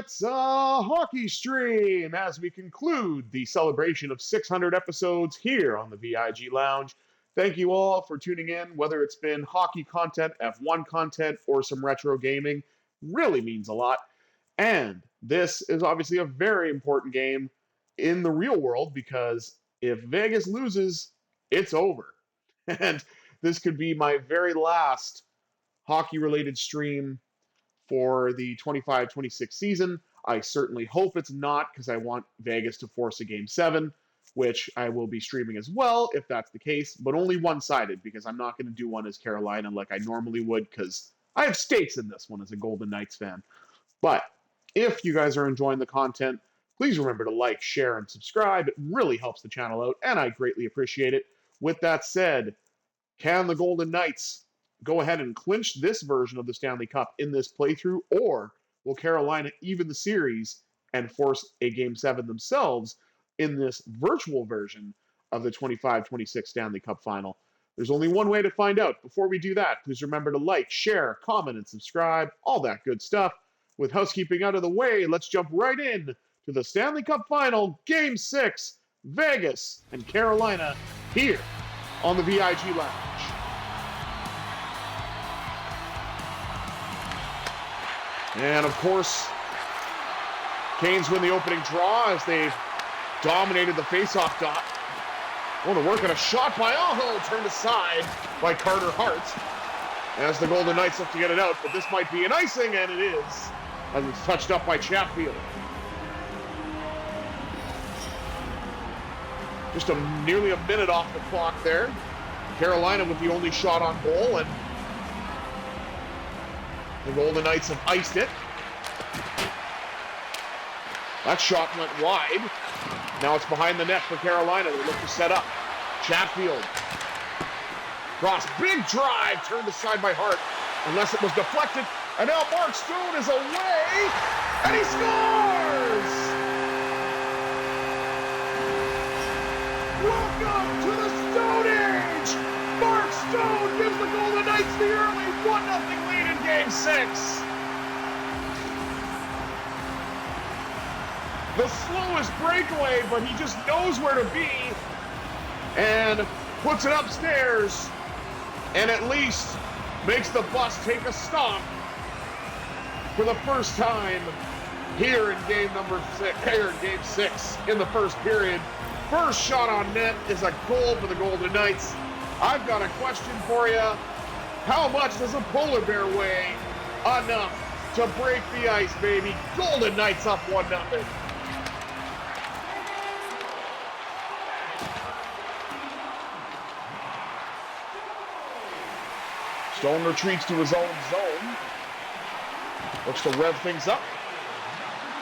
It's a hockey stream as we conclude the celebration of 600 episodes here on the VIG Lounge. Thank you all for tuning in, whether it's been hockey content, F1 content, or some retro gaming. Really means a lot. And this is obviously a very important game in the real world because if Vegas loses, it's over. And this could be my very last hockey-related stream for the 25-26 season. I certainly hope it's not because I want Vegas to force a Game 7, which I will be streaming as well if that's the case, but only one-sided because I'm not going to do one as Carolina like I normally would because I have stakes in this one as a Golden Knights fan. But if you guys are enjoying the content, please remember to like, share, and subscribe. It really helps the channel out, and I greatly appreciate it. With that said, can the Golden Knights go ahead and clinch this version of the Stanley Cup in this playthrough, or will Carolina even the series and force a Game 7 themselves in this virtual version of the 25-26 Stanley Cup Final? There's only one way to find out. Before we do that, please remember to like, share, comment, and subscribe, all that good stuff. With housekeeping out of the way, let's jump right in to the Stanley Cup Final, Game 6, Vegas and Carolina, here on the VIG Lounge. And, of course, Canes win the opening draw as they've dominated the faceoff dot. Oh, the work on a shot by Aho, turned aside by Carter Hart as the Golden Knights look to get it out. But this might be an icing, and it is, as it's touched up by Chatfield. Just nearly a minute off the clock there. Carolina with the only shot on goal, and the Golden Knights have iced it. That shot went wide. Now it's behind the net for Carolina. They look to set up. Chatfield. Cross, big drive, turned aside by Hart, unless it was deflected. And now Mark Stone is away, and he scores! Welcome to the Stone Age! Mark Stone gives the Golden Knights the early 1-0 lead in Game 6. The slowest breakaway, but he just knows where to be and puts it upstairs and at least makes the bus take a stop for the first time here in Game 6 in the first period. First shot on net is a goal for the Golden Knights. I've got a question for you. How much does a polar bear weigh? Enough to break the ice, baby. Golden Knights up 1-0. Stone retreats to his own zone. Looks to rev things up.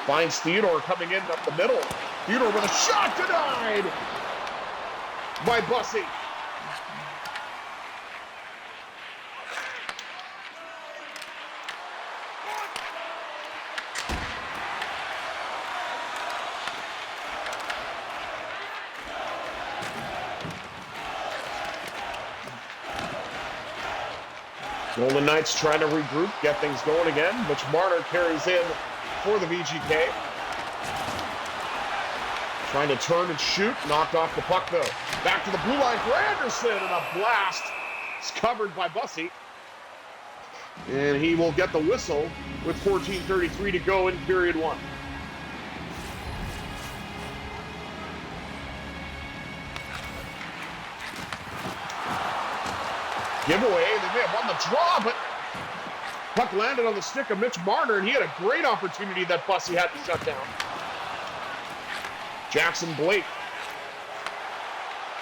Finds Theodore coming in up the middle. Theodore with a shot denied by Bussy. Golden Knights trying to regroup, get things going again. Mitch Marner carries in for the VGK. Trying to turn and shoot, knocked off the puck though. Back to the blue line for Anderson, and a blast. It's covered by Bussy. And he will get the whistle with 14:33 to go in period 1. Giveaway, they may have won the draw, but puck landed on the stick of Mitch Marner, and he had a great opportunity that Bussy had to shut down. Jackson Blake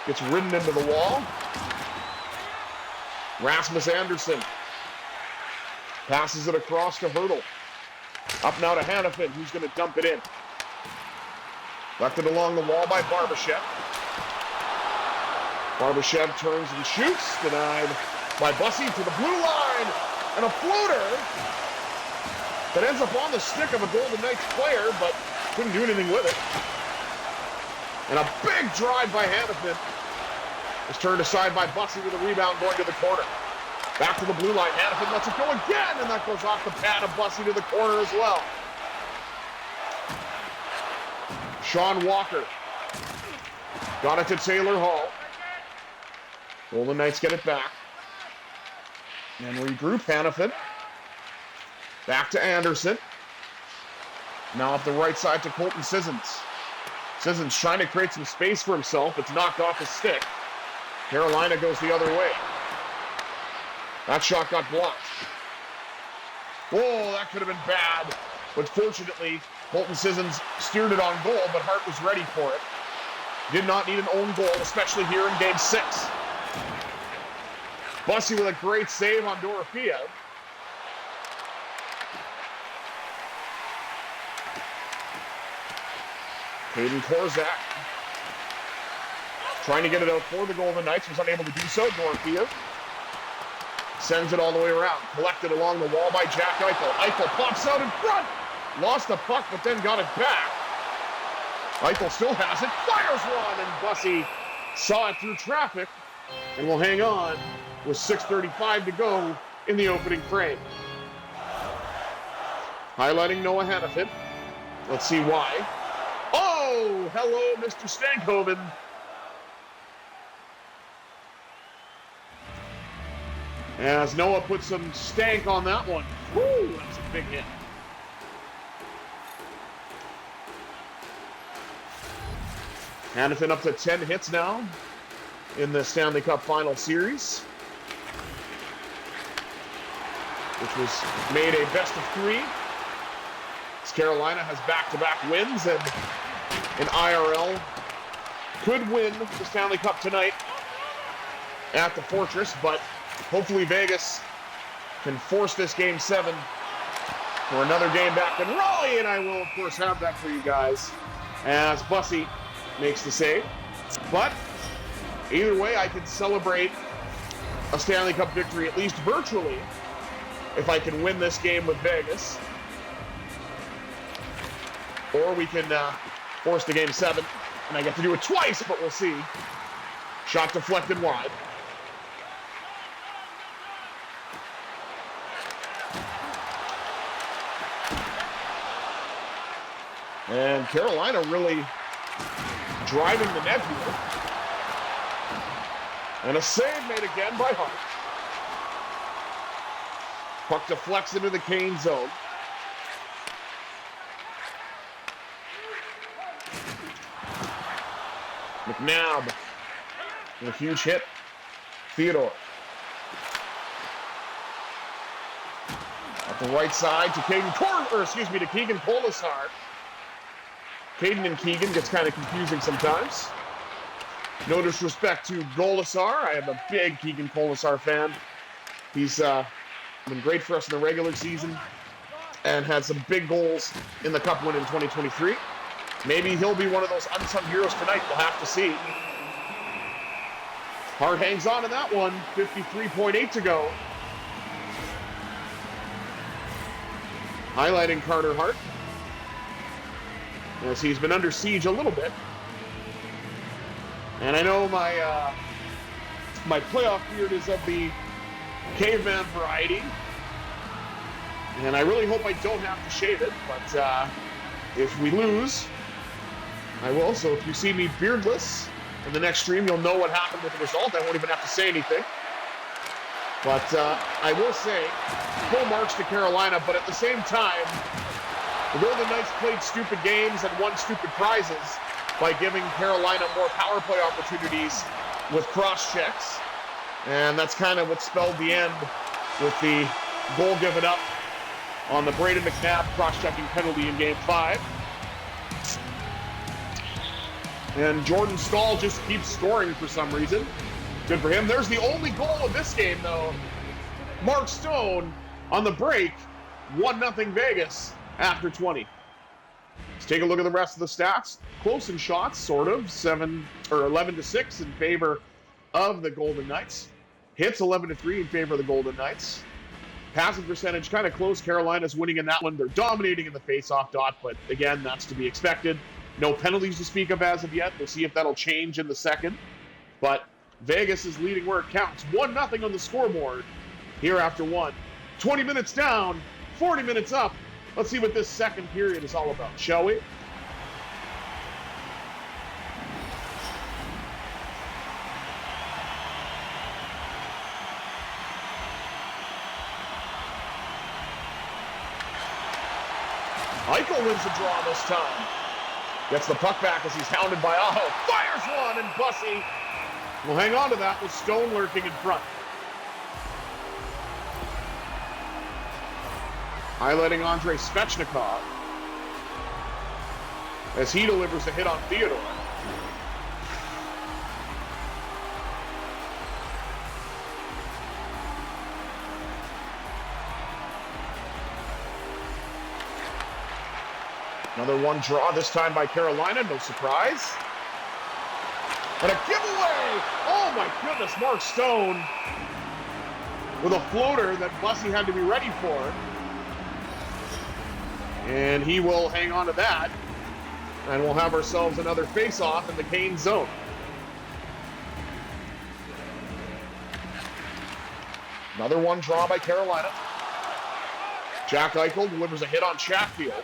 gets ridden into the wall. Rasmus Anderson passes it across to Hurdle. Up now to Hannafin, who's going to dump it in. Left it along the wall by Barbashev. Barbashev turns and shoots, denied by Bussy to the blue line, and a floater that ends up on the stick of a Golden Knights player, but couldn't do anything with it. And a big drive by Hannafin is turned aside by Bussy with a rebound going to the corner. Back to the blue line, Hannafin lets it go again, and that goes off the pad of Bussy to the corner as well. Sean Walker. Got it to Taylor Hall. Golden Knights get it back. And regroup Hanifin. Back to Anderson. Now up the right side to Colton Sissons. Sissons trying to create some space for himself. It's knocked off his stick. Carolina goes the other way. That shot got blocked. Whoa, that could have been bad. But fortunately, Colton Sissons steered it on goal, but Hart was ready for it. Did not need an own goal, especially here in Game 6. Bussy with a great save on Dorofeev. Caden Korzak trying to get it out for the Golden Knights, was unable to do so. Dorofeev sends it all the way around. Collected along the wall by Jack Eichel. Eichel pops out in front. Lost the puck, but then got it back. Eichel still has it. Fires one, and Bussy saw it through traffic and will hang on with 6:35 to go in the opening frame. Highlighting Noah Hanifin. Let's see why. Oh, hello, Mr. Stankhoven. As Noah put some stank on that one. Woo, that's a big hit. Hanifin up to 10 hits now in the Stanley Cup Final Series, which was made a best of 3. As Carolina has back-to-back wins, and in IRL could win the Stanley Cup tonight at the Fortress, but hopefully Vegas can force this Game 7 for another game back in Raleigh, and I will, of course, have that for you guys as Bussy makes the save. But either way, I can celebrate a Stanley Cup victory, at least virtually, if I can win this game with Vegas. Or we can force the Game 7, and I get to do it twice, but we'll see. Shot deflected wide. And Carolina really driving the net here. And a save made again by Hart. Puck deflects into the Kane zone. McNabb with a huge hit. Theodore. At the right side to Keegan Kolasar. Caden and Keegan gets kind of confusing sometimes. No disrespect to Golasar. I am a big Keegan Kolasar fan. He's been great for us in the regular season and had some big goals in the Cup win in 2023. Maybe he'll be one of those unsung heroes tonight. We'll have to see. Hart hangs on to that one. 53.8 to go. Highlighting Carter Hart, as he's been under siege a little bit. And I know my playoff beard is of the caveman variety. And I really hope I don't have to shave it, but if we lose, I will. So if you see me beardless in the next stream, you'll know what happened with the result. I won't even have to say anything. But I will say, full marks to Carolina, but at the same time, the Golden Knights played stupid games and won stupid prizes by giving Carolina more power play opportunities with cross checks. And that's kind of what spelled the end with the goal given up on the Braden McNabb cross-checking penalty in Game 5. And Jordan Staal just keeps scoring for some reason. Good for him. There's the only goal of this game, though. Mark Stone on the break. 1-0 Vegas after 20. Let's take a look at the rest of the stats. Close in shots, sort of. 11-6 in favor of the Golden Knights. Hits 11-3 in favor of the Golden Knights. Passing percentage kind of close. Carolina's winning in that one. They're dominating in the face-off dot, but again, that's to be expected. No penalties to speak of as of yet. We'll see if that'll change in the second. But Vegas is leading where it counts. 1-0 on the scoreboard here after one. 20 minutes down, 40 minutes up. Let's see what this second period is all about, shall we? Eichel wins the draw this time. Gets the puck back as he's hounded by Aho. Fires one, and Bussy will hang on to that with Stone lurking in front. Highlighting Andrei Svechnikov as he delivers a hit on Theodore. Another one draw, this time by Carolina, no surprise. And a giveaway! Oh my goodness, Mark Stone with a floater that Bussy had to be ready for. And he will hang on to that. And we'll have ourselves another face-off in the Kane zone. Another one draw by Carolina. Jack Eichel delivers a hit on Chatfield.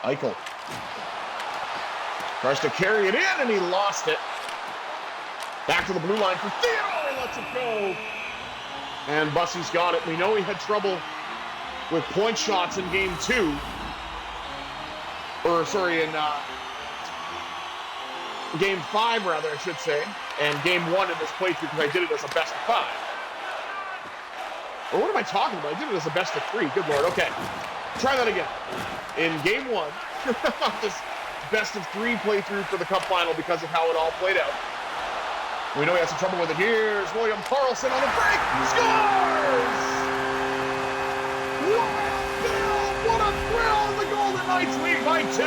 Eichel tries to carry it in, and he lost it. Back to the blue line for Theodore, lets it go. And Bussy's got it. We know he had trouble with point shots in game 2. Or, sorry, in game 5, rather, I should say. And game 1 in this playthrough because I did it as a best of 5. Or what am I talking about? I did it as a best of 3. Good Lord. Okay. Try that again. In game 1, this best of 3 playthrough for the Cup final because of how it all played out. We know he has some trouble with it. Here's William Karlsson on the break. Scores! What a thrill! What a thrill! The Golden Knights lead by 2.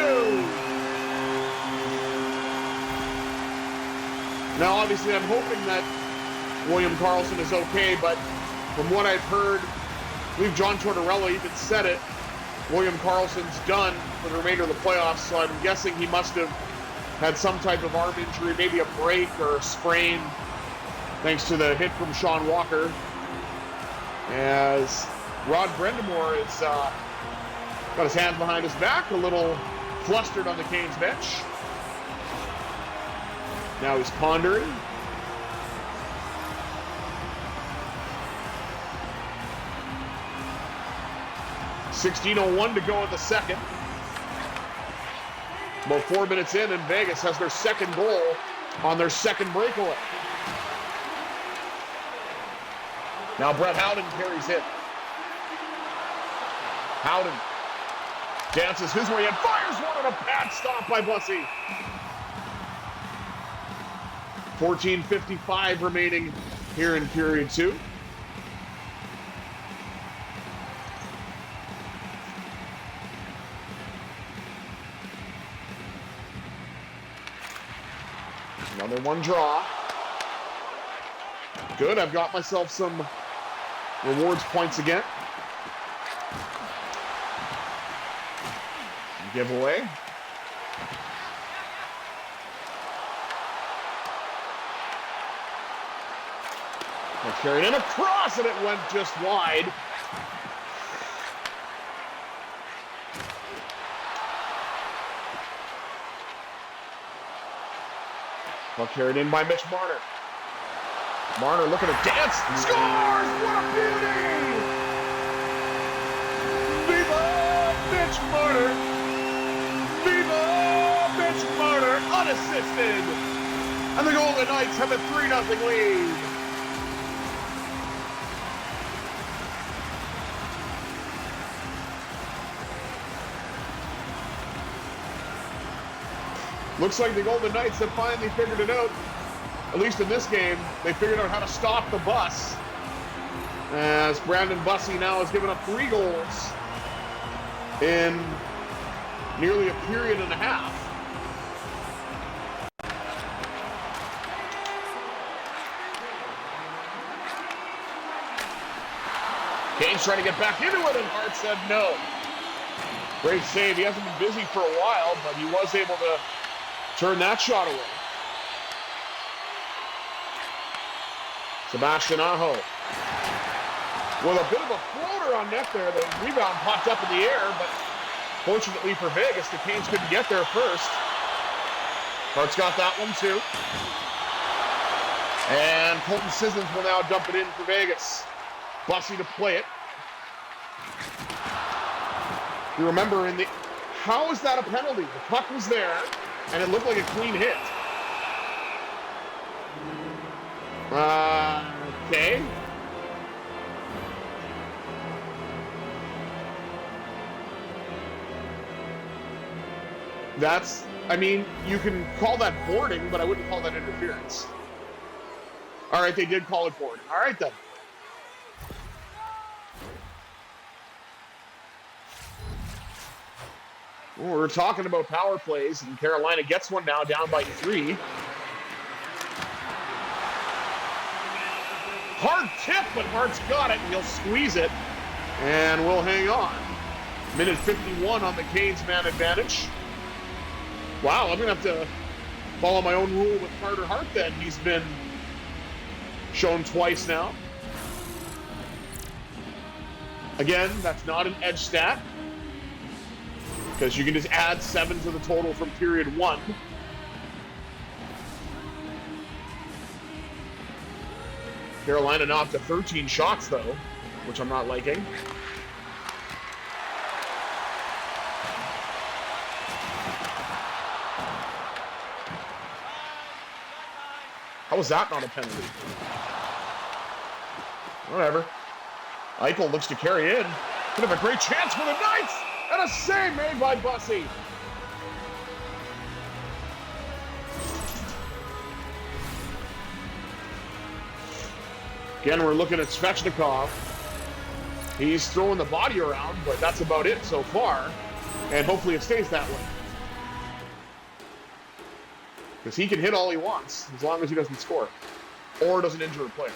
Now, obviously, I'm hoping that William Karlsson is okay, but from what I've heard, I believe John Tortorella even said it, William Karlsson's done for the remainder of the playoffs, so I'm guessing he must have had some type of arm injury, maybe a break or a sprain, thanks to the hit from Sean Walker. As Rod Brendamore is got his hands behind his back, a little flustered on the Canes bench. Now he's pondering. .16:01 to go in the second. About 4 minutes in, and Vegas has their second goal on their second breakaway. Now Brett Howden carries it. Howden dances his way and fires one, and a pad stop by Bussy. 14:55 remaining here in period 2. Another one draw. Good, I've got myself some rewards points again. Giveaway. I carried in across, and it went just wide. Puck carried in by Mitch Marner. Marner looking to dance. Scores! What a beauty! Viva Mitch Marner! Viva Mitch Marner! Unassisted! And the Golden Knights have a 3-0 lead. Looks like the Golden Knights have finally figured it out. At least in this game, they figured out how to stop the bus. As Brandon Bussy now has given up 3 goals in nearly a period and a half. Kane's trying to get back into it, and Hart said no. Great save. He hasn't been busy for a while, but he was able to turn that shot away. Sebastian Aho with a bit of a floater on net there. The rebound popped up in the air, but Fortunately for Vegas, the Canes couldn't get there first. Hart's got that one too. And Colton Sissons will now dump it in for Vegas. Bussy to play it. You remember how is that a penalty? The puck was there, and it looked like a clean hit. Okay. I mean, you can call that boarding, but I wouldn't call that interference. All right, they did call it boarding. All right, then. Well, we're talking about power plays, and Carolina gets one now, down by 3. Hard tip, but Hart's got it, and he'll squeeze it, and we'll hang on. Minute 51 on the Canes man advantage. Wow, I'm going to have to follow my own rule with Carter Hart then. He's been shown twice now. Again, that's not an edge stat, because you can just add 7 to the total from period 1. Carolina now up to 13 shots, though, which I'm not liking. How was that not a penalty? Whatever. Eichel looks to carry in. Could have a great chance for the Knights! And a save made by Bussy. Again, we're looking at Svechnikov. He's throwing the body around, but that's about it so far. And hopefully it stays that way. Because he can hit all he wants, as long as he doesn't score. Or doesn't injure a player.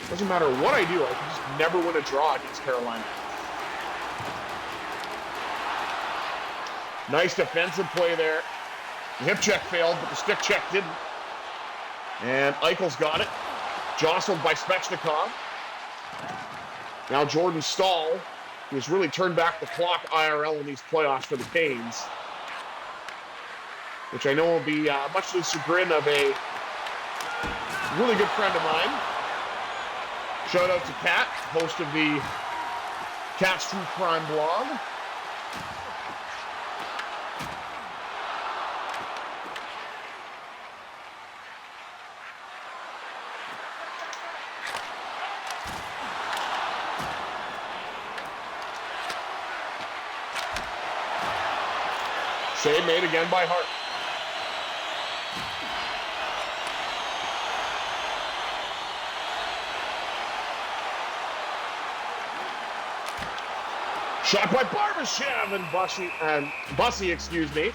Doesn't matter what I do, I can just never win a draw against Carolina. Nice defensive play there. The hip check failed, but the stick check didn't. And Eichel's got it. Jostled by Svechnikov. Now Jordan Stahl, who's really turned back the clock IRL in these playoffs for the Canes. Which I know will be much to the chagrin of a really good friend of mine. Shout out to Kat, host of the Cat's True Crime blog. Save made again by Hart. Shot by Barbashev and Bussy, excuse me.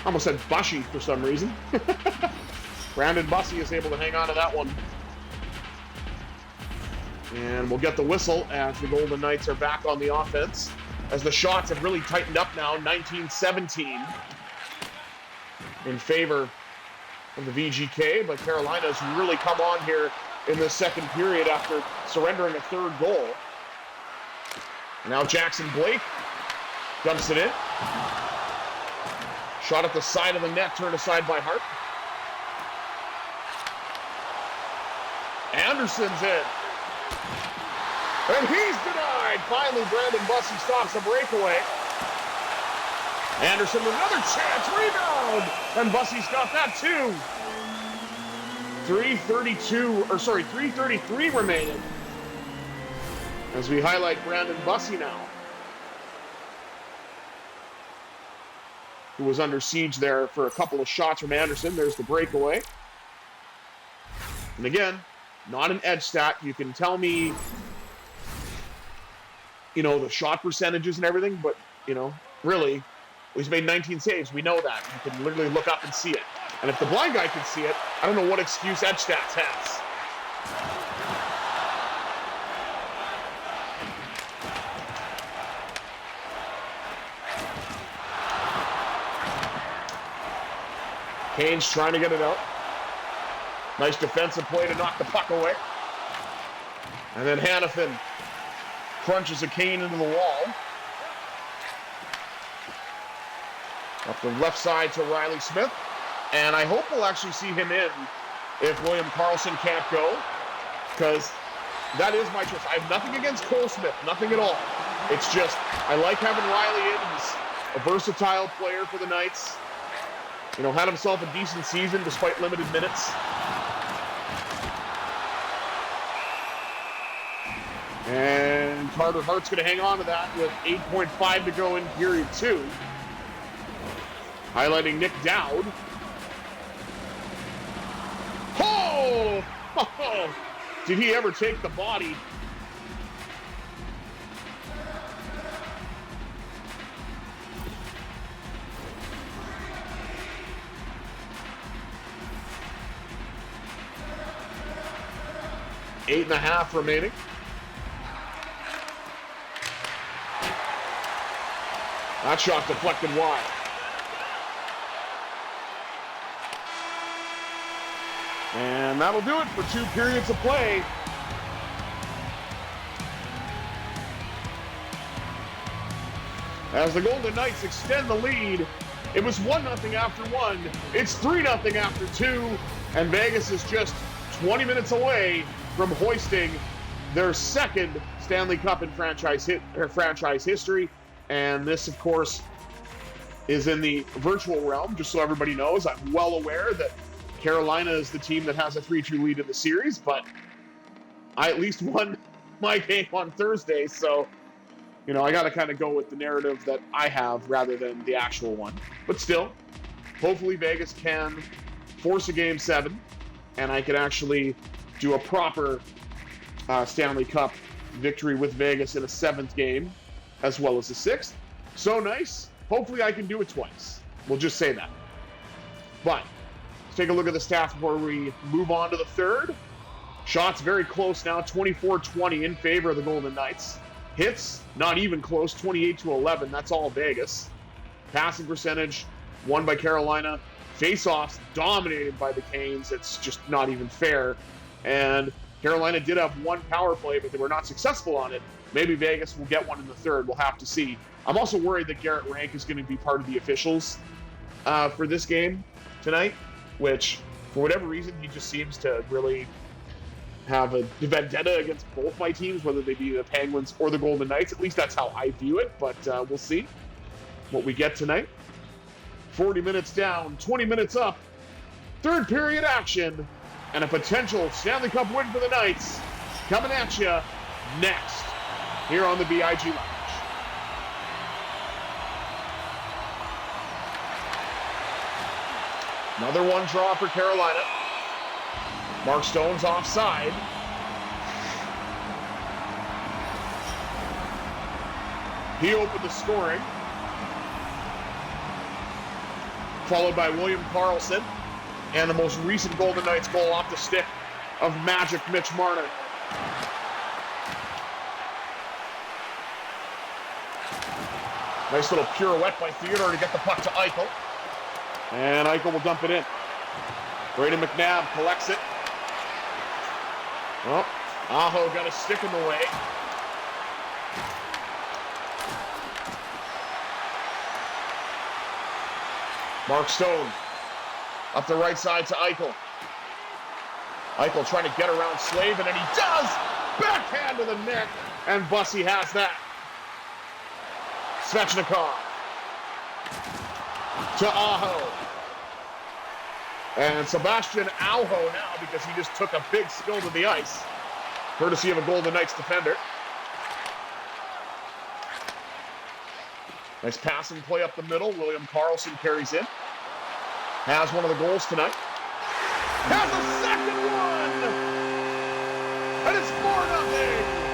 Almost said Bushy for some reason. Brandon Bussy is able to hang on to that one. And we'll get the whistle as the Golden Knights are back on the offense. As the shots have really tightened up now, 19-17 in favor of the VGK. But Carolina's really come on here in the second period after surrendering a third goal. Now Jackson Blake dumps it in. Shot at the side of the net, turned aside by Hart. Anderson's in. And he's denied. Finally, Brandon Bussy stops a breakaway. Anderson with another chance. Rebound. And Bussy's got that too. 3:33 remaining. As we highlight Brandon Bussy now, who was under siege there for a couple of shots from Anderson. There's the breakaway. And again, not an edge stat. You can tell me, the shot percentages and everything, but, really, he's made 19 saves. We know that. You can literally look up and see it. And if the blind guy can see it, I don't know what excuse edge stats has. Canes trying to get it out. Nice defensive play to knock the puck away. And then Hanifin crunches a cane into the wall. Up the left side to Riley Smith. And I hope we'll actually see him in if William Karlsson can't go, because that is my choice. I have nothing against Cole Smith, nothing at all. It's just, I like having Riley in. He's a versatile player for the Knights. You know, had himself a decent season despite limited minutes. And Carter Hart's going to hang on to that with 8.5 to go in period 2. Highlighting Nick Dowd. Oh! Oh! Did he ever take the body? Eight and a half remaining. That shot deflected wide. And that'll do it for 2 periods of play. As the Golden Knights extend the lead, it was 1-0 after 1. It's 3-0 after 2. And Vegas is just 20 minutes away from hoisting their second Stanley Cup in franchise history. And this, of course, is in the virtual realm, just so everybody knows. I'm well aware that Carolina is the team that has a 3-2 lead in the series, but I at least won my game on Thursday, so, you know, I got to kind of go with the narrative that I have rather than the actual one. But still, hopefully Vegas can force a Game 7, and I can actually do a proper Stanley Cup victory with Vegas in a 7th game, as well as a 6th. So nice. Hopefully I can do it twice. We'll just say that. But let's take a look at the stats before we move on to the third. Shots very close now, 24-20 in favor of the Golden Knights. Hits, not even close, 28-11. That's all Vegas. Passing percentage, won by Carolina. Face-offs, dominated by the Canes. It's just not even fair. And Carolina did have 1 power play, but they were not successful on it. Maybe Vegas will get one in the third. We'll have to see. I'm also worried that Garrett Rank is going to be part of the officials for this game tonight, which, for whatever reason, he just seems to really have a vendetta against both my teams, whether they be the Penguins or the Golden Knights. At least that's how I view it, but we'll see what we get tonight. 40 minutes down, 20 minutes up, third period action, and a potential Stanley Cup win for the Knights coming at you next here on the VIG Lounge. Another one draw for Carolina. Mark Stone's offside. He opened the scoring. Followed by William Karlsson. And the most recent Golden Knights goal off the stick of Magic Mitch Marner. Nice little pirouette by Theodore to get the puck to Eichel. And Eichel will dump it in. Brayden McNabb collects it. Well, Aho got a stick in the way. Mark Stone up the right side to Eichel. Eichel trying to get around Slavin, and he does! Backhand to the net, and Bussy has that. Svechnikov to Aho. And Sebastian Aho now, because he just took a big spill to the ice, courtesy of a Golden Knights defender. Nice passing play up the middle. William Karlsson carries in. Has one of the goals tonight. Has a second one! And it's 4-0!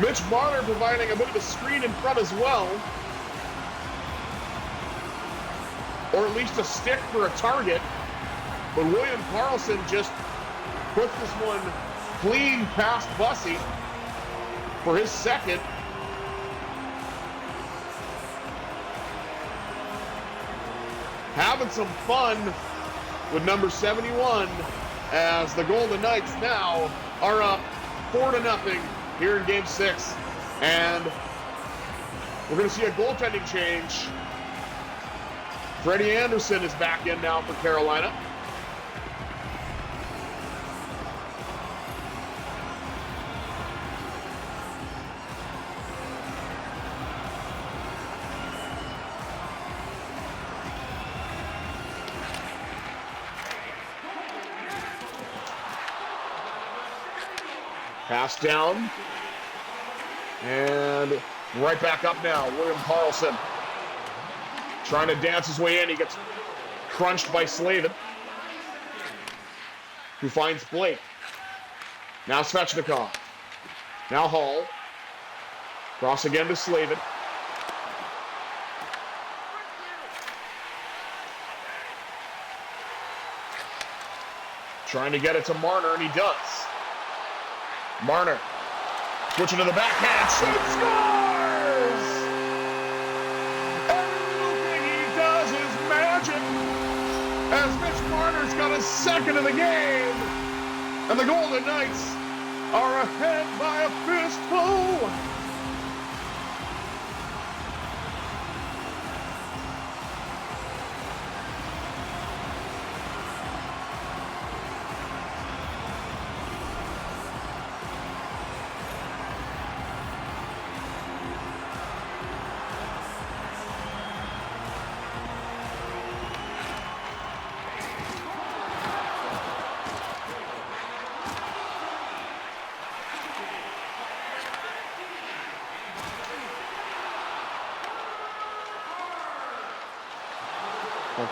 Mitch Marner providing a bit of a screen in front as well. Or at least a stick for a target. But William Karlsson just puts this one clean past Bussy. for his second. Having some fun with number 71 as the Golden Knights now are up 4-0 here in Game 6. And we're going to see a goaltending change. Freddie Anderson is back in now for Carolina. Pass down. And right back up now, William Karlsson. Trying to dance his way in. He gets crunched by Slavin, who finds Blake. Now Svechnikov. Now Hall. Cross again to Slavin. Trying to get it to Marner, and he does. Marner switching to the backhand, shoots, scores! Everything he does is magic as Mitch Marner's got his second of the game, and the Golden Knights are ahead by a fistful.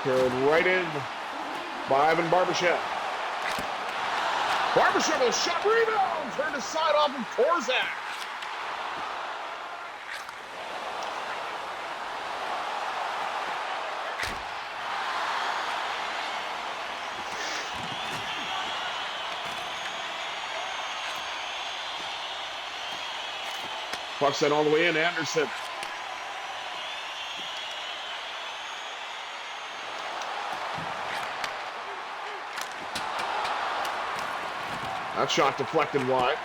Carried right in by Ivan Barbashev. Barbashev with a shot, rebound, turned aside off of Korzak. Puck sent all the way in, Anderson. That shot deflected wide.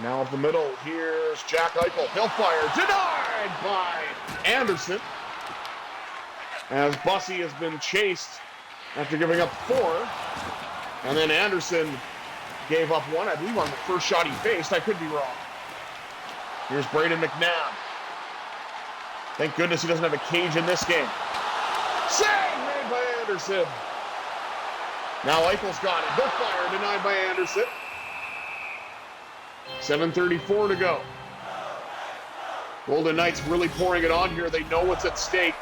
Now up the middle, here's Jack Eichel. He'll fire, denied by Anderson. As Bussey has been chased after giving up 4. And then Anderson gave up 1, I believe, on the first shot he faced. I could be wrong. Here's Braden McNabb. Thank goodness he doesn't have a cage in this game. Save made by Anderson. Now Eichel's got it. He'll fire, denied by Anderson. 7:34 to go. Golden Knights really pouring it on here. They know what's at stake.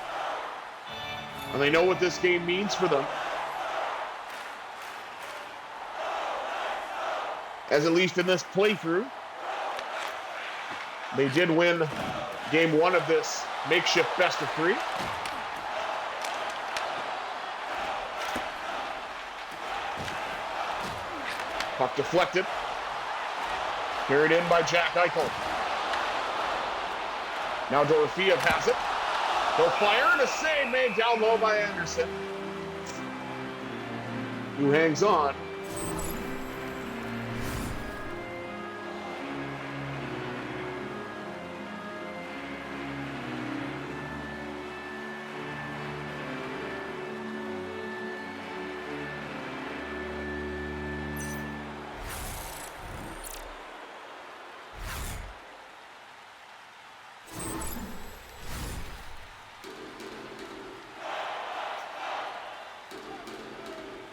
And they know what this game means for them. As at least in this playthrough, they did win Game 1 of this makeshift best of 3. Puck deflected. Carried in by Jack Eichel. Now Dorofeev has it. He'll fire, and a save made down low by Anderson, who hangs on.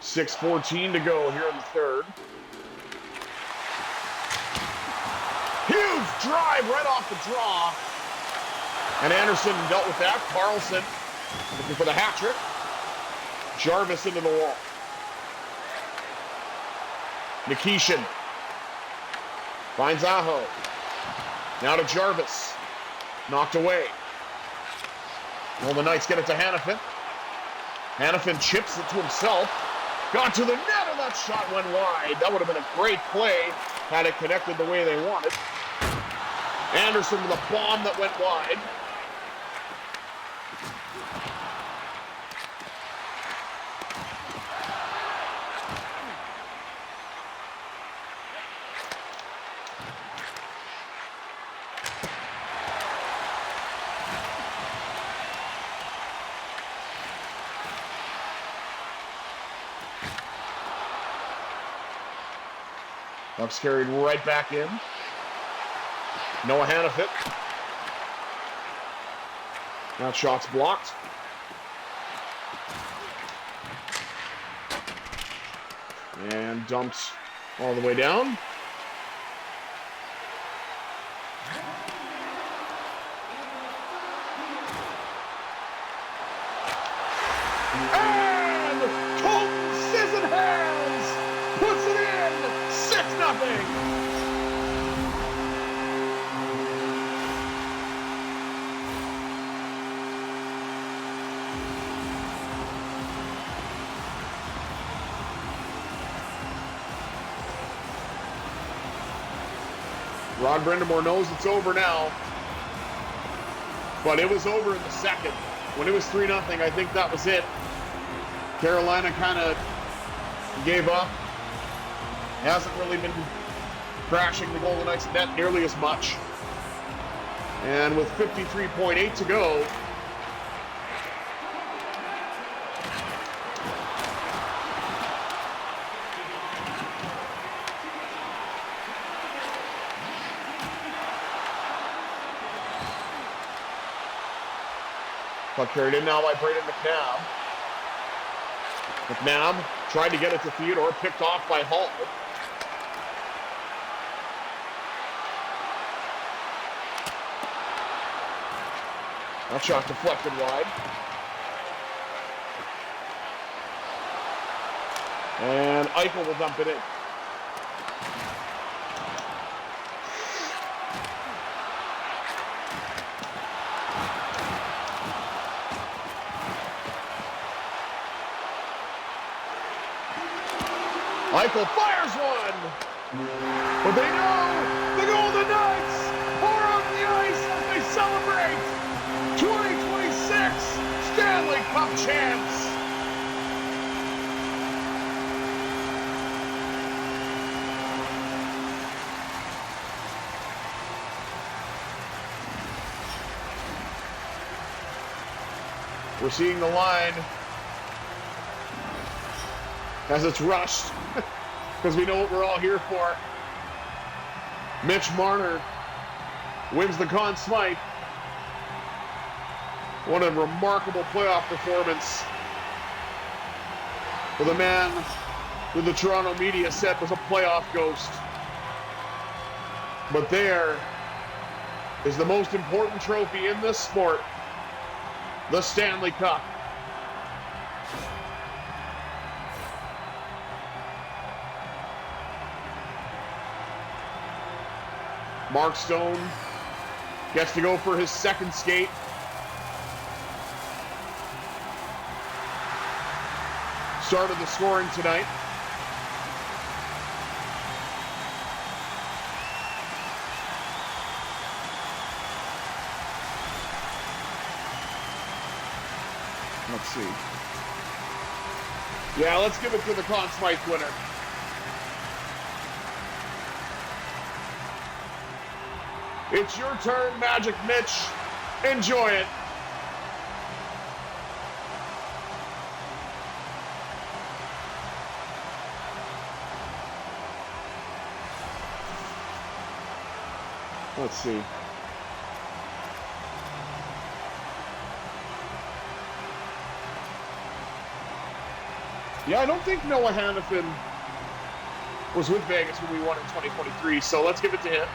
.6:14 to go here in the third. Huge drive right off the draw. And Anderson dealt with that. Karlsson looking for the hat trick. Jarvis into the wall. Nikishin finds Aho. Now to Jarvis. Knocked away. Well, the Knights get it to Hanifin. Hanifin chips it to himself. Got to the net, and that shot went wide. That would have been a great play had it connected the way they wanted. Anderson with a bomb that went wide. Buck's carried right back in. Noah Hannafin. That shot's blocked. And dumped all the way down. And Colton Scissorhands puts it in. 6-0. Rod Brindamore knows it's over now, but it was over in the second. When it was 3-0, I think that was it. Carolina kind of gave up. Hasn't really been crashing the Golden Knights net nearly as much. And with 53.8 to go, puck carried in now by Braden McNabb. McNabb tried to get it to Theodore, picked off by Hall. That shot deflected wide. And Eichel will dump it in. Eichel fires one! But they know the Golden Knights are on the ice as they celebrate 2026 Stanley Cup champs! We're seeing the line as it's rushed, because we know what we're all here for. Mitch Marner wins the Conn Smythe. What a remarkable playoff performance for the man who the Toronto media said was a playoff ghost. But there is the most important trophy in this sport, the Stanley Cup. Mark Stone gets to go for his second skate. Started the scoring tonight. Let's see. Yeah, let's give it to the Conn Smythe winner. It's your turn, Magic Mitch. Enjoy it. Let's see. Yeah, I don't think Noah Hannafin was with Vegas when we won in 2023, so let's give it to him.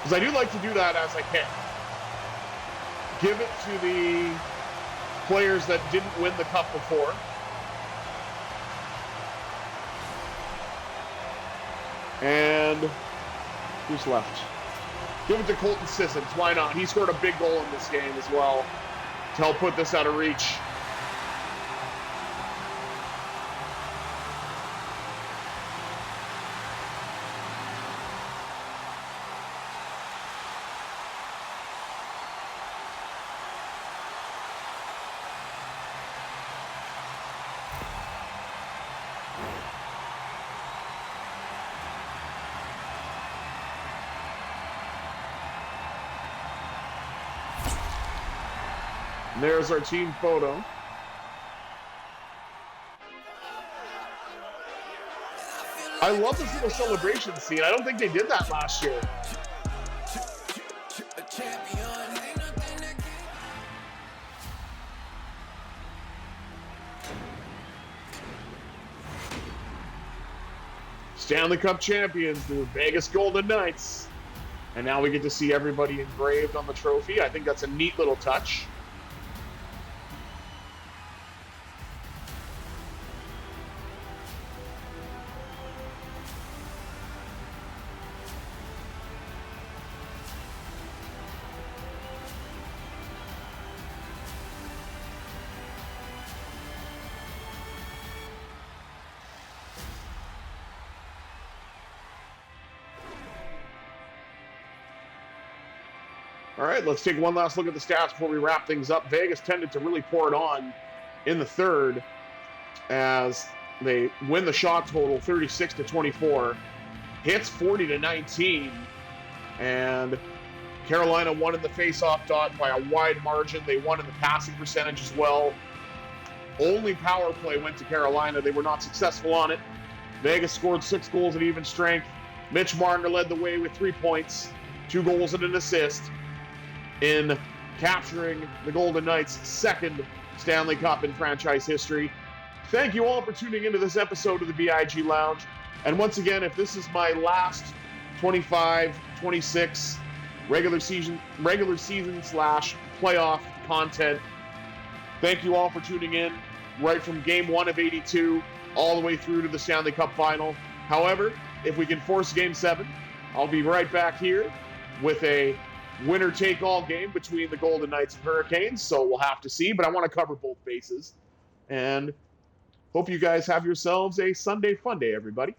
Because I do like to do that as I can. Give it to the players that didn't win the cup before. And who's left? Give it to Colton Sissons. Why not? He scored a big goal in this game as well. to help put this out of reach. And there's our team photo. I love this little celebration scene. I don't think they did that last year. Stanley Cup champions, the Vegas Golden Knights. And now we get to see everybody engraved on the trophy. I think that's a neat little touch. All right, let's take one last look at the stats before we wrap things up. Vegas tended to really pour it on in the third as they win the shot total 36-24, hits 40-19, and Carolina won in the face-off dot by a wide margin. They won in the passing percentage as well. Only power play went to Carolina. They were not successful on it. Vegas scored 6 goals at even strength. Mitch Marner led the way with 3 points, 2 goals and an assist, in capturing the Golden Knights' second Stanley Cup in franchise history. Thank you all for tuning into this episode of the VIG Lounge. And once again, if this is my last 25-26 regular season / playoff content, thank you all for tuning in right from Game 1 of 82 all the way through to the Stanley Cup Final. However, if we can force Game 7, I'll be right back here with a winner-take-all game between the Golden Knights and Hurricanes, so we'll have to see, but I want to cover both bases. And hope you guys have yourselves a Sunday fun day, everybody.